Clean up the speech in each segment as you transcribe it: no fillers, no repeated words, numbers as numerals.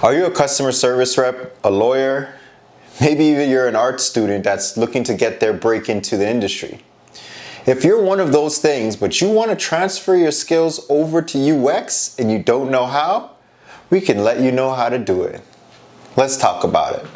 Are you a customer service rep, a lawyer? Maybe even you're an art student that's looking to get their break into the industry. If you're one of those things, but you want to transfer your skills over to UX and you don't know how, we can let you know how to do it. Let's talk about it.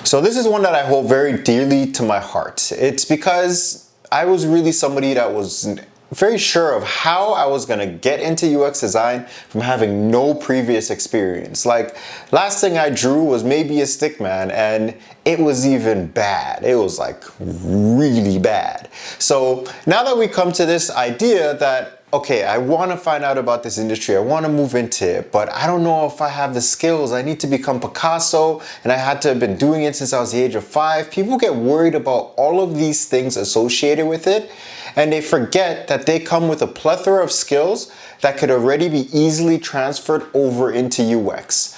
So this is one that I hold very dearly to my heart. It's because I was really somebody that was very sure of how I was gonna get into UX design from having no previous experience. Like, last thing I drew was maybe a stick man, and it was even bad. It was like really bad. So now that we come to this idea that, okay, I wanna find out about this industry, I wanna move into it, but I don't know if I have the skills. I need to become Picasso, and I had to have been doing it since I was the age of 5. People get worried about all of these things associated with it, and they forget that they come with a plethora of skills that could already be easily transferred over into UX.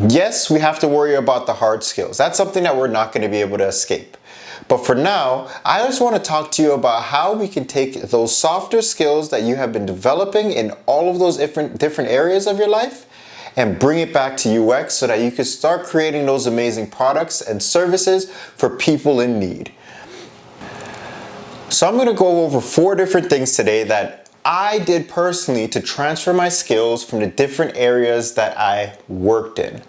Yes, we have to worry about the hard skills. That's something that we're not gonna be able to escape. But for now, I just want to talk to you about how we can take those softer skills that you have been developing in all of those different areas of your life and bring it back to UX so that you can start creating those amazing products and services for people in need. So I'm going to go over 4 different things today that I did personally to transfer my skills from the different areas that I worked in.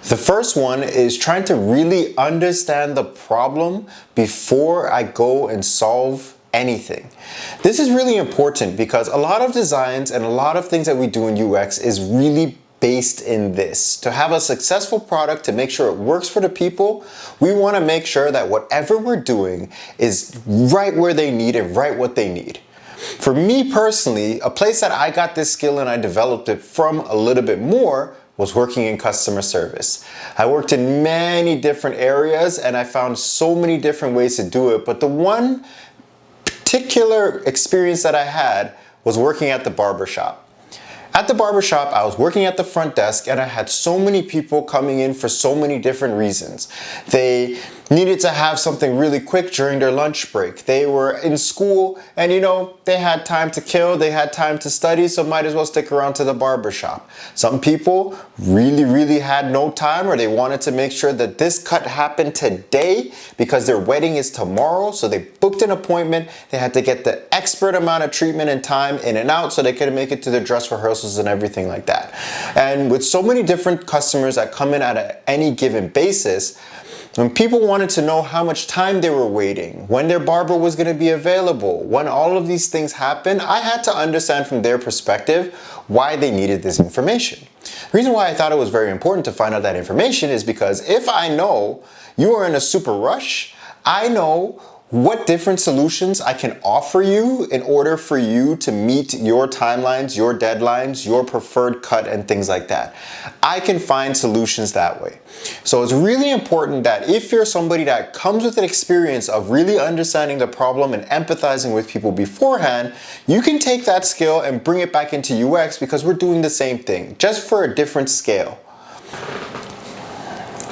The first one is trying to really understand the problem before I go and solve anything. This is really important because a lot of designs and a lot of things that we do in UX is really based in this. To have a successful product, to make sure it works for the people, we want to make sure that whatever we're doing is right where they need and right what they need. For me personally, a place that I got this skill and I developed it from a little bit more was working in customer service. I worked in many different areas and I found so many different ways to do it, but the one particular experience that I had was working at the barbershop. At the barbershop, I was working at the front desk and I had so many people coming in for so many different reasons. They needed to have something really quick during their lunch break. They were in school and they had time to kill, they had time to study, so might as well stick around to the barbershop. Some people really had no time, or they wanted to make sure that this cut happened today because their wedding is tomorrow, so they booked an appointment. They had to get the expert amount of treatment and time in and out so they could make it to their dress rehearsals and everything like that. And with so many different customers that come in at any given basis, when people wanted to know how much time they were waiting, when their barber was going to be available, when all of these things happened, I had to understand from their perspective why they needed this information. The reason why I thought it was very important to find out that information is because if I know you are in a super rush, I know what different solutions I can offer you in order for you to meet your timelines, your deadlines, your preferred cut, and things like that. I can find solutions that way. So it's really important that if you're somebody that comes with an experience of really understanding the problem and empathizing with people beforehand, you can take that skill and bring it back into UX because we're doing the same thing, just for a different scale.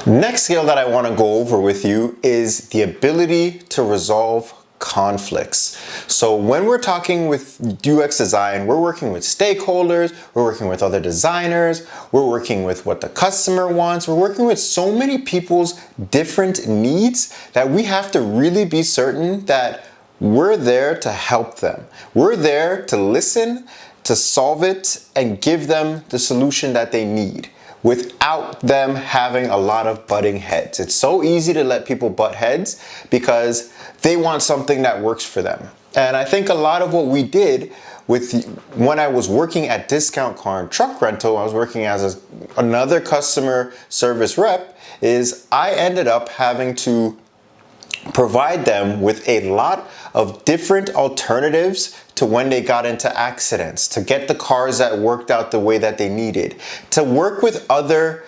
Next skill that I want to go over with you is the ability to resolve conflicts. So when we're talking with UX design, we're working with stakeholders, we're working with other designers, we're working with what the customer wants, we're working with so many people's different needs that we have to really be certain that we're there to help them. We're there to listen, to solve it, and give them the solution that they need, without them having a lot of butting heads. It's so easy to let people butt heads because they want something that works for them. And I think a lot of what we did when I was working at Discount Car and Truck Rental, I was working as another customer service rep, is I ended up having to provide them with a lot of different alternatives to when they got into accidents, to get the cars that worked out the way that they needed, to work with other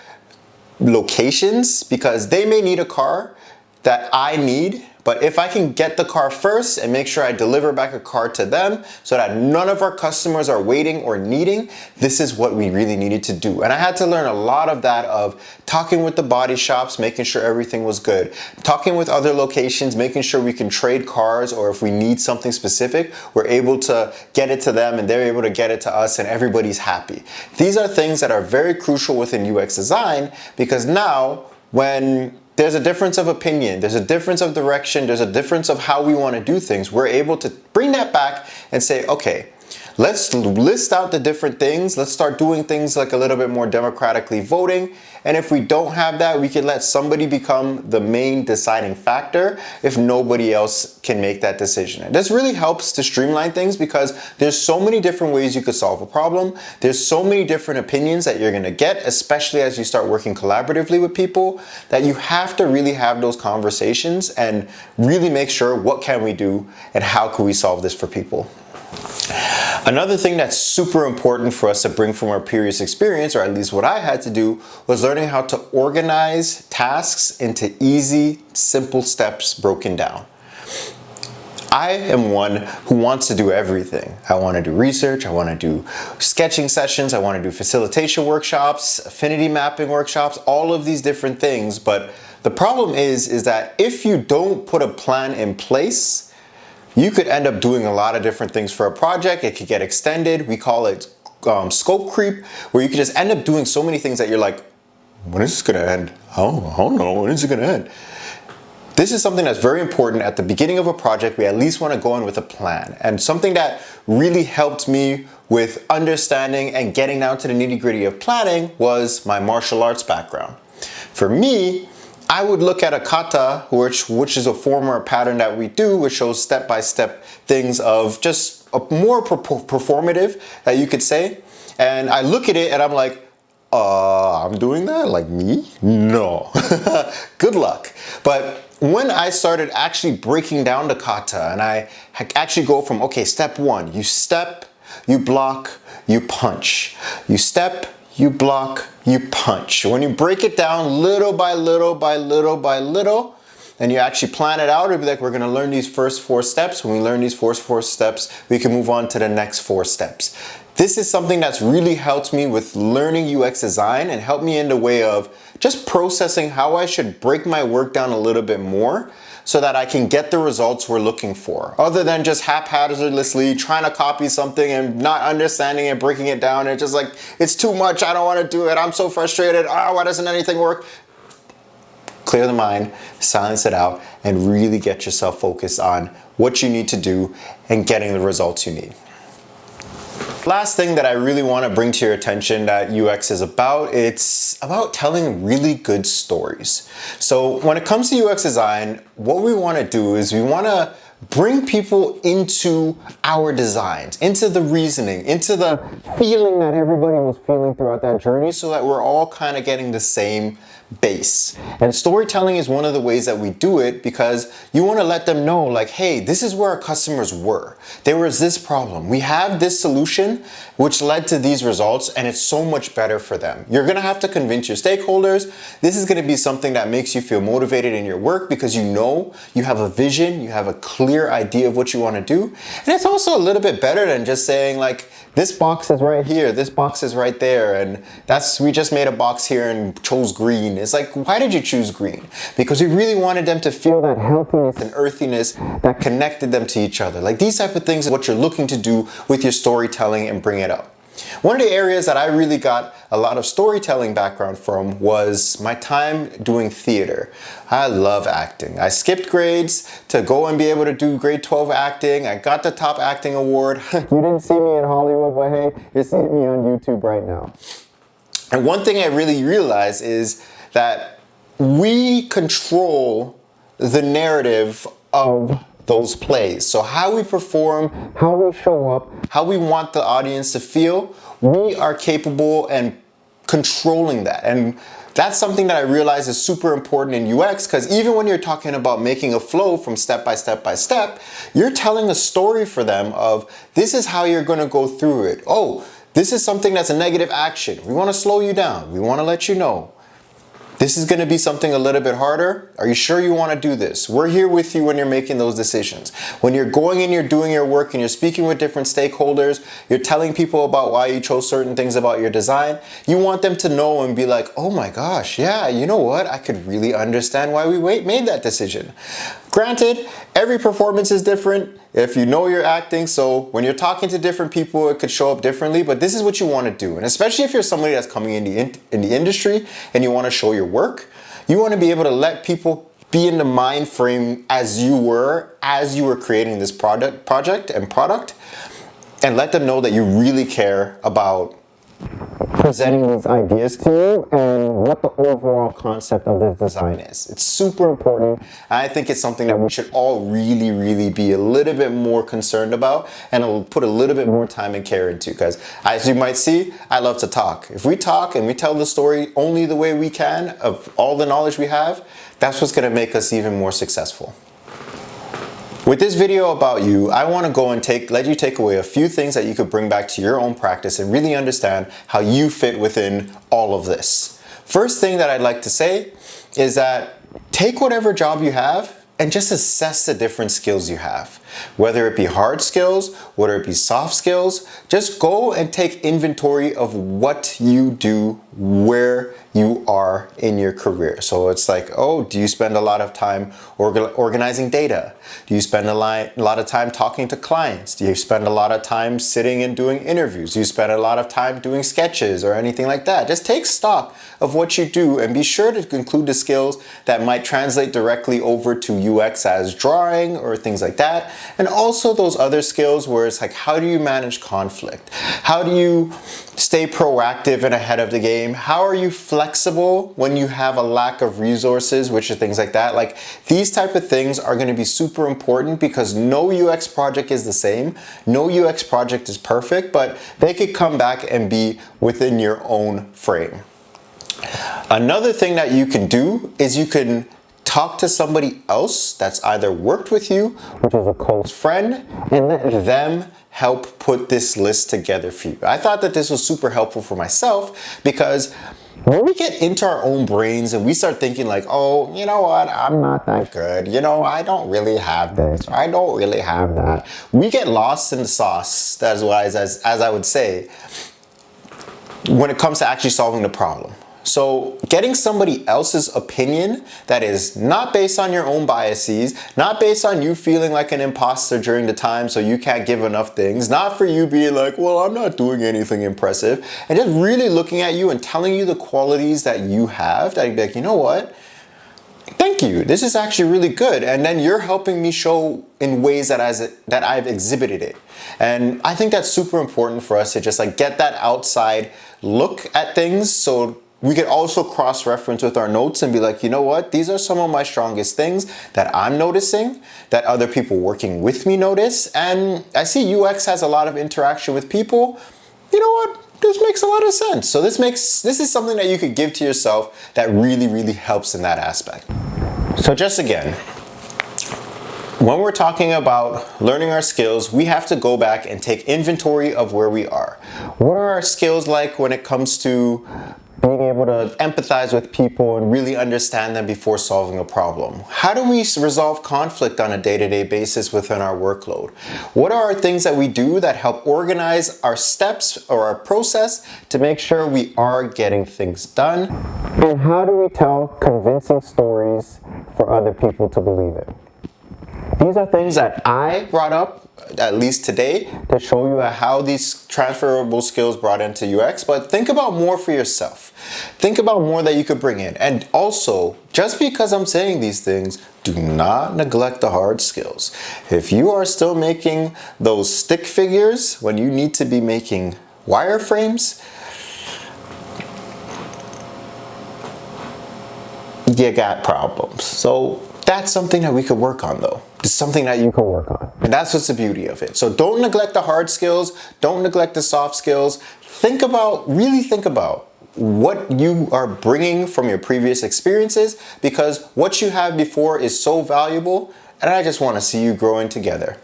locations because they may need a car that I need, But if I can get the car first and make sure I deliver back a car to them so that none of our customers are waiting or needing, this is what we really needed to do. And I had to learn a lot of that, of talking with the body shops, making sure everything was good, talking with other locations, making sure we can trade cars, or if we need something specific, we're able to get it to them and they're able to get it to us and everybody's happy. These are things that are very crucial within UX design, because now when there's a difference of opinion, there's a difference of direction, there's a difference of how we want to do things, we're able to bring that back and say, okay, let's list out the different things. Let's start doing things like a little bit more democratically voting. And if we don't have that, we can let somebody become the main deciding factor if nobody else can make that decision. And this really helps to streamline things, because there's so many different ways you could solve a problem. There's so many different opinions that you're gonna get, especially as you start working collaboratively with people, that you have to really have those conversations and really make sure what can we do and how can we solve this for people. Another thing that's super important for us to bring from our previous experience, or at least what I had to do, was learning how to organize tasks into easy, simple steps broken down. I am one who wants to do everything. I want to do research, I want to do sketching sessions, I want to do facilitation workshops, affinity mapping workshops, all of these different things. But the problem is that if you don't put a plan in place, you could end up doing a lot of different things for a project. It could get extended. We call it scope creep, where you could just end up doing so many things that you're like, when is this gonna end? I don't know, when is it gonna end? This is something that's very important. At the beginning of a project, we at least wanna go in with a plan. And something that really helped me with understanding and getting down to the nitty-gritty of planning was my martial arts background. For me, I would look at a kata, which is a form or a pattern that we do, which shows step-by-step things of just a more performative, that you could say. And I look at it and I'm like, I'm doing that? Like me? No. Good luck. But when I started actually breaking down the kata, and I actually go from, okay, step one, you step, you block, you punch. You step, you block, you punch. When you break it down little by little by little by little, and you actually plan it out, it'll be like, we're gonna learn these first 4 steps. When we learn these first 4 steps, we can move on to the next 4 steps. This is something that's really helped me with learning UX design and helped me in the way of just processing how I should break my work down a little bit more, so that I can get the results we're looking for. Other than just haphazardly trying to copy something and not understanding it, breaking it down, and just like, it's too much, I don't wanna do it, I'm so frustrated, why doesn't anything work? Clear the mind, silence it out, and really get yourself focused on what you need to do and getting the results you need. Last thing that I really want to bring to your attention that UX is about, it's about telling really good stories. So when it comes to UX design, what we want to do is we want to bring people into our designs, into the reasoning, into the feeling that everybody was feeling throughout that journey, so that we're all kind of getting the same base. And storytelling is one of the ways that we do it, because you want to let them know, like, hey, this is where our customers were. There was this problem. We have this solution which led to these results, and it's so much better for them. You're going to have to convince your stakeholders. This is going to be something that makes you feel motivated in your work, because you know you have a vision, you have a clear idea of what you want to do. And it's also a little bit better than just saying, like, this box is right here, this box is right there, and we just made a box here and chose green. It's like, why did you choose green? Because we really wanted them to feel that healthiness and earthiness that connected them to each other. Like, these type of things are what you're looking to do with your storytelling and bring it up. One of the areas that I really got a lot of storytelling background from was my time doing theater. I love acting. I skipped grades to go and be able to do grade 12 acting. I got the top acting award. You didn't see me in Hollywood, but hey, you're seeing me on YouTube right now. And one thing I really realized is that we control the narrative of those plays. So how we perform, how we show up, how we want the audience to feel, we are capable and controlling that. And that's something that I realize is super important in UX, because even when you're talking about making a flow from step by step by step, you're telling a story for them of, this is how you're going to go through it. Oh, this is something that's a negative action. We want to slow you down. We want to let you know. This is going to be something a little bit harder. Are you sure you want to do this? We're here with you when you're making those decisions. When you're going and you're doing your work and you're speaking with different stakeholders, you're telling people about why you chose certain things about your design, you want them to know and be like, oh my gosh, yeah, you know what? I could really understand why we made that decision. Granted, every performance is different. If you know you're acting, so when you're talking to different people, it could show up differently, but this is what you want to do. And especially if you're somebody that's coming in the industry and you want to show your work, you want to be able to let people be in the mind frame as you were creating this project, and let them know that you really care about presenting these ideas to you and what the overall concept of this design is. It's super important. I think it's something that we should all really be a little bit more concerned about, and it'll put a little bit more time and care into, because as you might see, I love to talk. If we talk and we tell the story only the way we can of all the knowledge we have, that's what's going to make us even more successful. With this video about you, I want to go and let you take away a few things that you could bring back to your own practice and really understand how you fit within all of this. First thing that I'd like to say is that take whatever job you have and just assess the different skills you have. Whether it be hard skills, whether it be soft skills, just go and take inventory of what you do, where you are in your career. So it's like, oh, do you spend a lot of time organizing data? Do you spend a lot of time talking to clients? Do you spend a lot of time sitting and doing interviews? Do you spend a lot of time doing sketches or anything like that? Just take stock of what you do and be sure to include the skills that might translate directly over to UX as drawing or things like that. And also those other skills where it's like, how do you manage conflict? How do you stay proactive and ahead of the game? How are you flexible when you have a lack of resources, which are things like that? Like, these type of things are going to be super important, because no UX project is the same. No UX project is perfect, but they could come back and be within your own frame. Another thing that you can do is you can talk to somebody else that's either worked with you, which is a close friend, and let them help put this list together for you. I thought that this was super helpful for myself, because when we get into our own brains and we start thinking like, oh, you know what, I'm not that good, you know, I don't really have this, I don't really have that, we get lost in the sauce, as I would say, when it comes to actually solving the problem. So getting somebody else's opinion that is not based on your own biases, not based on you feeling like an imposter during the time so you can't give enough things, not for you being like, well, I'm not doing anything impressive, and just really looking at you and telling you the qualities that you have, that you'd be like, you know what? Thank you. This is actually really good. And then you're helping me show in ways that I've exhibited it. And I think that's super important for us to just like get that outside look at things, so we could also cross-reference with our notes and be like, you know what, these are some of my strongest things that I'm noticing, that other people working with me notice. And I see UX has a lot of interaction with people. You know what, this makes a lot of sense. So this is something that you could give to yourself that really helps in that aspect. So just again, when we're talking about learning our skills, we have to go back and take inventory of where we are. What are our skills like when it comes to being able to empathize with people and really understand them before solving a problem? How do we resolve conflict on a day-to-day basis within our workload? What are things that we do that help organize our steps or our process to make sure we are getting things done? And how do we tell convincing stories for other people to believe it? These are things that I brought up, at least today, to show you how these transferable skills brought into UX, but think about more for yourself. Think about more that you could bring in. And also, just because I'm saying these things, do not neglect the hard skills. If you are still making those stick figures when you need to be making wireframes, you got problems. So that's something that we could work on though. It's something that you can work on. And that's what's the beauty of it. So don't neglect the hard skills. Don't neglect the soft skills. Really think about what you are bringing from your previous experiences, because what you have before is so valuable, and I just want to see you growing together.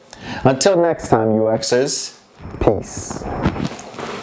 Until next time, UXers, peace.